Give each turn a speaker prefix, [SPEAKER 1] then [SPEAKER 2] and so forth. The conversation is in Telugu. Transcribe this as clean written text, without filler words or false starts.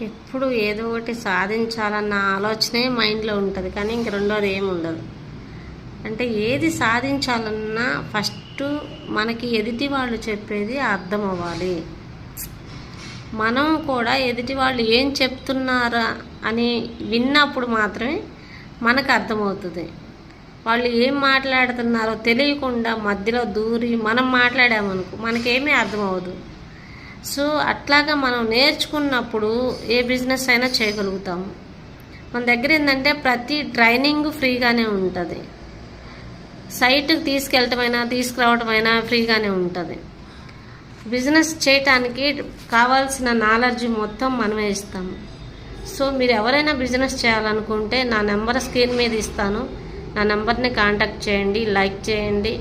[SPEAKER 1] ఎప్పుడు ఏదో ఒకటి సాధించాలన్న ఆలోచనే మైండ్లో ఉంటుంది, కానీ ఇంక రెండోది ఏమి ఉండదు. అంటే ఏది సాధించాలన్నా ఫస్ట్ మనకి ఎదుటి వాళ్ళు చెప్పేది అర్థం అవ్వాలి. మనం కూడా ఎదుటి వాళ్ళు ఏం చెప్తున్నారా అని విన్నప్పుడు మాత్రమే మనకు అర్థమవుతుంది. వాళ్ళు ఏం మాట్లాడుతున్నారో తెలియకుండా మధ్యలో దూరి మనం మాట్లాడామనుకో మనకేమీ అర్థమవుదు. సో అట్లాగా మనం నేర్చుకున్నప్పుడు ఏ బిజినెస్ అయినా చేయగలుగుతాము. మన దగ్గర ఏంటంటే ప్రతి ట్రైనింగ్ ఫ్రీగానే ఉంటుంది. సైట్కి తీసుకెళ్ళటమైనా తీసుకురావటమైనా ఫ్రీగానే ఉంటుంది. బిజినెస్ చేయటానికి కావాల్సిన నాలెడ్జ్ మొత్తం మనమే ఇస్తాము. సో మీరు ఎవరైనా బిజినెస్ చేయాలనుకుంటే నా నెంబర్ స్క్రీన్ మీద ఇస్తాను. నా నెంబర్ని కాంటాక్ట్ చేయండి, లైక్ చేయండి.